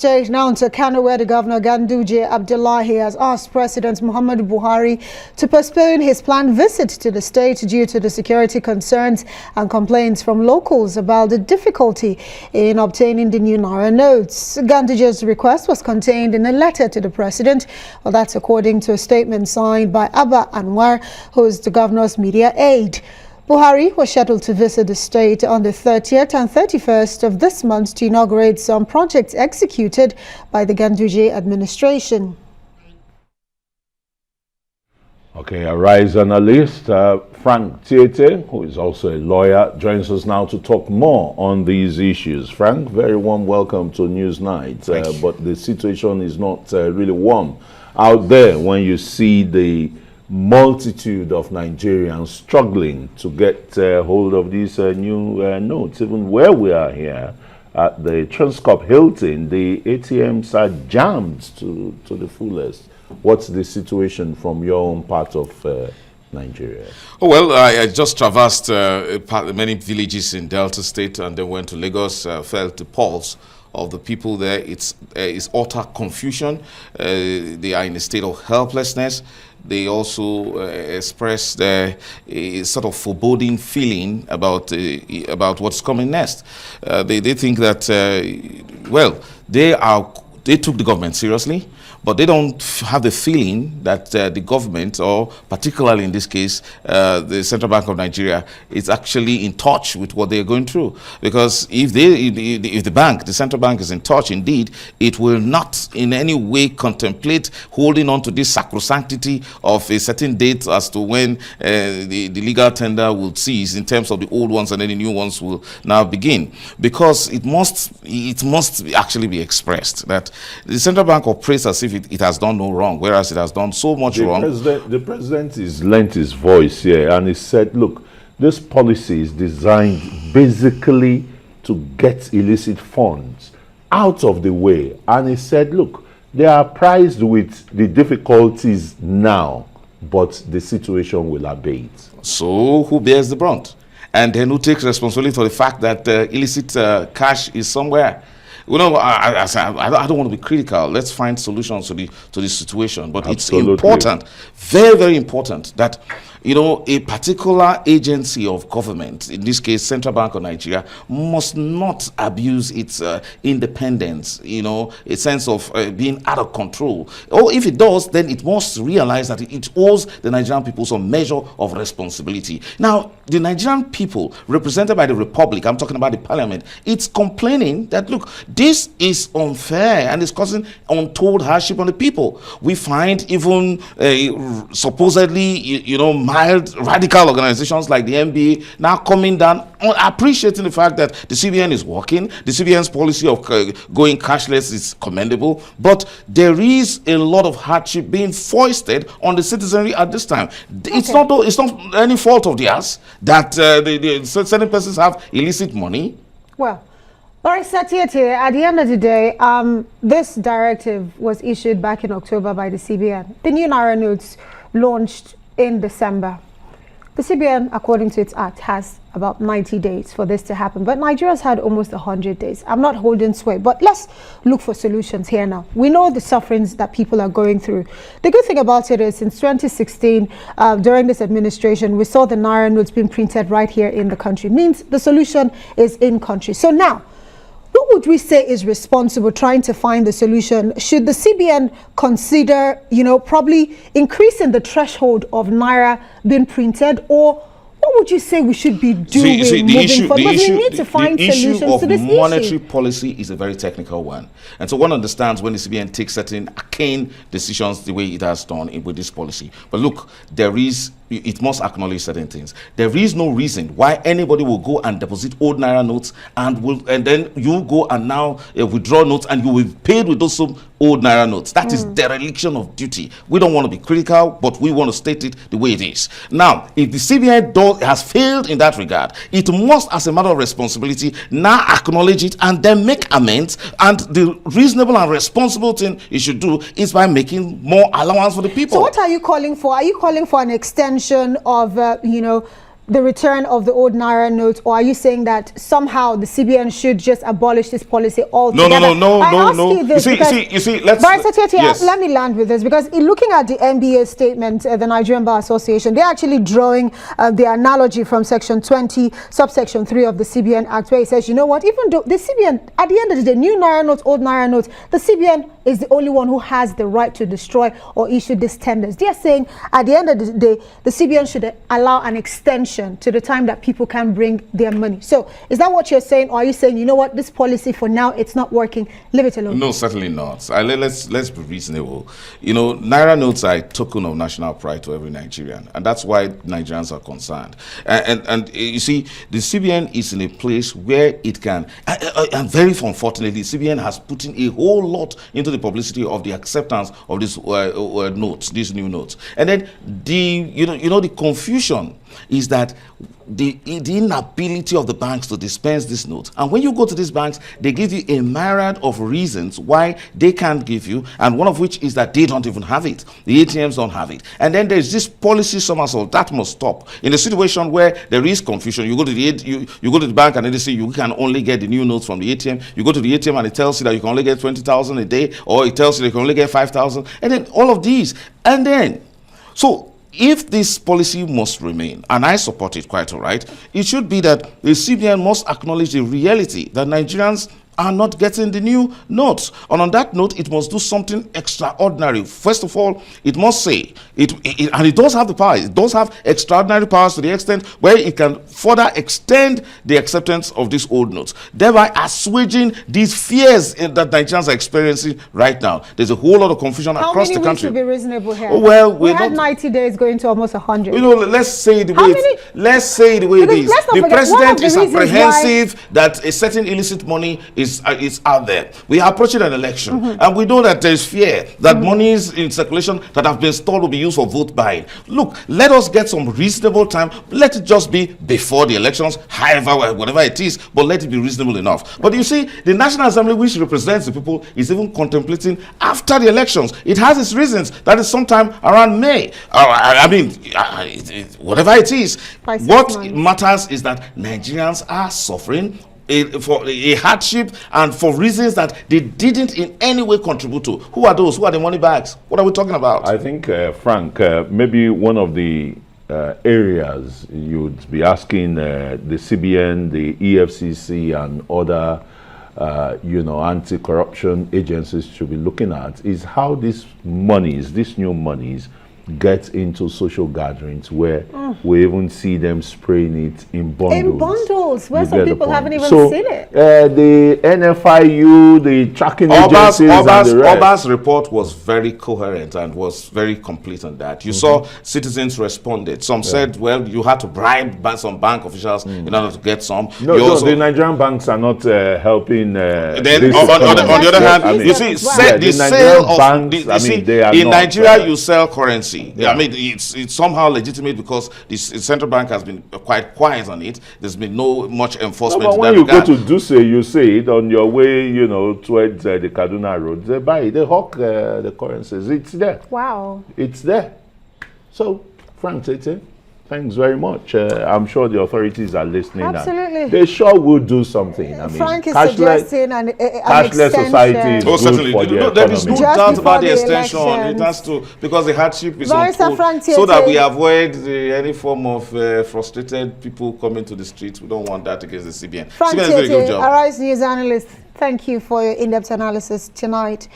stage now to Kano, where the Governor Ganduje Abdullahi has asked President Muhammadu Buhari to postpone his planned visit to the state due to the security concerns and complaints from locals about the difficulty in obtaining the new Naira notes. Ganduje's request was contained in a letter to the president. Well, that's according to a statement signed by Abba Anwar, who is the governor's media aide. Buhari was scheduled to visit the state on the 30th and 31st of this month to inaugurate some projects executed by the Ganduje administration. Okay, a rise analyst, Frank Tiete, who is also a lawyer, joins us now to talk more on these issues. Frank, very warm welcome to Newsnight, but the situation is not really warm out there when you see the multitude of Nigerians struggling to get hold of these new notes. Even where we are here at the Transcorp Hilton, the ATMs are jammed to the fullest. What's the situation from your own part of Nigeria? Oh, well, I just traversed many villages in Delta State and then went to Lagos, felt the pulse of the people there. It's utter confusion. They are in a state of helplessness. They also express a sort of foreboding feeling about what's coming next. They think that well, they took the government seriously, but they don't have the feeling that the government, or particularly in this case, the Central Bank of Nigeria, is actually in touch with what they're going through. Because if the central bank is in touch, indeed, it will not in any way contemplate holding on to this sacrosanctity of a certain date as to when the legal tender will cease in terms of the old ones, and then the new ones will now begin. Because it must actually be expressed that the central bank operates as if it has done no wrong, whereas it has done so much wrong. The president has lent his voice here, and he said, look, this policy is designed basically to get illicit funds out of the way. And he said, look, they are apprised with the difficulties now, but the situation will abate. So who bears the brunt? And then who takes responsibility for the fact that illicit cash is somewhere? You know, I don't want to be critical. Let's find solutions to the situation. But Absolutely. It's important, very, very important, that, you know, a particular agency of government, in this case, Central Bank of Nigeria, must not abuse its independence, you know, a sense of being out of control. Or if it does, then it must realize that it owes the Nigerian people some measure of responsibility. Now, the Nigerian people, represented by the Republic, I'm talking about the Parliament, it's complaining that, look, this is unfair and it's causing untold hardship on the people. We find even supposedly, you know, mild radical organizations like the NBA now coming down, appreciating the fact that the CBN is working. The CBN's policy of going cashless is commendable, but there is a lot of hardship being foisted on the citizenry at this time. Okay. It's not any fault of theirs that certain persons have illicit money. Well, Barrister, at the end of the day, this directive was issued back in October by the CBN. The new Naira notes launched in December. The CBN, according to its act, has about 90 days for this to happen. But Nigeria's had almost 100 days. I'm not holding sway, but let's look for solutions here now. We know the sufferings that people are going through. The good thing about it is, since 2016, during this administration, we saw the Naira notes being printed right here in the country. It means the solution is in country. So now, what would we say is responsible trying to find the solution? Should the CBN consider, you know, probably increasing the threshold of Naira being printed, or what would you say we should be doing moving forward? Because we need to find solutions to this issue. Monetary policy is a very technical one. And so one understands when the CBN takes certain arcane decisions the way it has done with this policy. But look, it must acknowledge certain things. There is no reason why anybody will go and deposit old Naira notes and then you go and now withdraw notes and you will be paid with those old Naira notes. That is dereliction of duty. We don't want to be critical, but we want to state it the way it is. Now, if the CBN has failed in that regard, it must, as a matter of responsibility, now acknowledge it and then make amends. And the reasonable and responsible thing it should do is by making more allowance for the people. So what are you calling for? Are you calling for an extension of, the return of the old Naira notes, or are you saying that somehow the CBN should just abolish this policy altogether? No. You see, let's... yes. Let me land with this, because in looking at the NBA statement, the Nigerian Bar Association, they're actually drawing the analogy from Section 20, subsection 3 of the CBN Act, where it says, you know what, even though the CBN, at the end of the day, new Naira notes, old Naira notes, the CBN is the only one who has the right to destroy or issue these tenders. They're saying at the end of the day, the CBN should allow an extension to the time that people can bring their money. So is that what you're saying, or are you saying, you know what, this policy for now, it's not working, leave it alone? No, certainly not. Let's be reasonable. You know, Naira notes are a token of national pride to every Nigerian, and that's why Nigerians are concerned. And you see, the CBN is in a place where it can, and very unfortunately, the CBN has put in a whole lot into the publicity of the acceptance of these notes, these new notes. And then the confusion is that the inability of the banks to dispense these notes. And when you go to these banks, they give you a myriad of reasons why they can't give you, and one of which is that they don't even have it. The ATMs don't have it. And then there's this policy somersault that must stop. In a situation where there is confusion, you go to the bank and they say you can only get the new notes from the ATM. You go to the ATM and it tells you that you can only get 20,000 a day, or it tells you that you can only get 5,000, and then all of these. And then, so if this policy must remain, and I support it quite all right, it should be that the CBN must acknowledge the reality that Nigerians are not getting the new notes. And on that note, it must do something extraordinary. First of all, it must say, and it does have the power, it does have extraordinary powers to the extent where it can further extend the acceptance of these old notes, thereby assuaging these fears that Nigerians are experiencing right now. There's a whole lot of confusion across the country. How many weeks should be reasonable here? Oh, well, we had 90 days going to almost 100. You know, let's say the way it is. The president is apprehensive that a certain illicit money is out there. We are approaching an election, and we know that there is fear that monies in circulation that have been stored will be used for vote buying. Look, let us get some reasonable time. Let it just be before the elections, however, whatever it is, but let it be reasonable enough. But you see, the National Assembly, which represents the people, is even contemplating after the elections. It has its reasons. That is sometime around May. Whatever it is, what matters is that Nigerians are suffering for a hardship and for reasons that they didn't in any way contribute to. Who are those? Who are the money bags? What are we talking about? I think, Frank, maybe one of the areas you'd be asking the CBN, the EFCC, and other anti-corruption agencies should be looking at is how these new monies, get into social gatherings where we even see them spraying it in bundles. In bundles, where some people haven't even seen it. The NFIU, the tracking agencies, and the rest. Oba's report was very coherent and was very complete on that. You saw citizens responded. Some said, well, you had to bribe some bank officials in order to get some. No, the Nigerian banks are not helping. Then, on the other hand, you see, the sale of banks, in Nigeria, you sell currency. I mean, it's somehow legitimate because the central bank has been quite quiet on it. There's been no much enforcement. No, but when you go to Duse, you see it on your way, towards the Kaduna Road. They buy, they hawk the currencies. It's there. Wow. It's there. So, Frank Tete, thanks very much. I'm sure the authorities are listening. Absolutely. They sure will do something. I mean, Frank is suggesting an cashless society is good certainly. for the There is no economy. doubt about the extension. It has to, because the hardship is untold, so that we avoid any form of frustrated people coming to the streets. We don't want that against the CBN. Frank CBN is doing a good job. Arise News analyst, thank you for your in-depth analysis tonight.